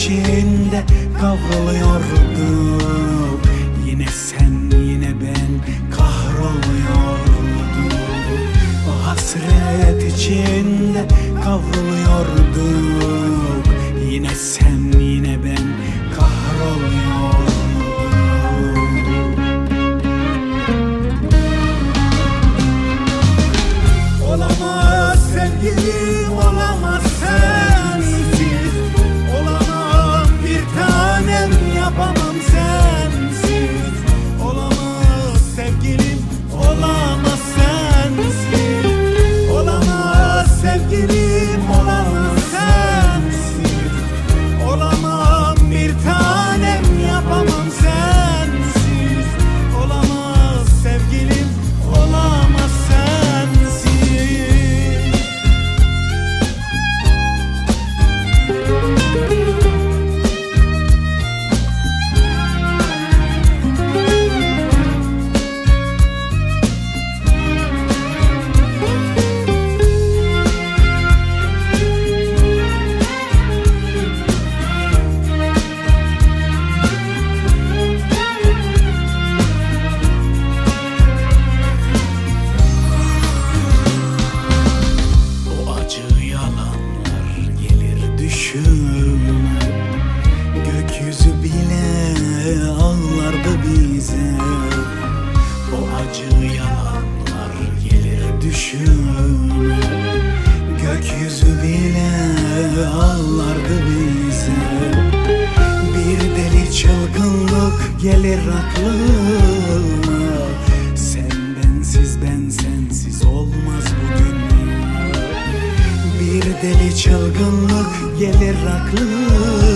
içinde kavruluyorduk. Yine sen yine ben kahroluyorduk. O hasret içinde kavruluyorduk. Yine sen yine ben kahroluyorduk. Olamaz sevgilim, olamaz sensiz. Olamam bir tanem, yapamam sensiz. Olamaz sevgilim, olamaz sensiz. Olamaz sevgilim, olamaz sensiz. Olamam bir tanem, yapamam sensiz. Olamaz sevgilim, olamaz sensiz. Gökyüzü bile ağlardı bize. O acı yalanlar gelir düşüme. Gökyüzü bile ağlardı bize. Bir deli çılgınlık gelir aklıma. Sen bensiz ben sensiz olmaz bu dünya. Bir deli çılgınlık gelir aklıma.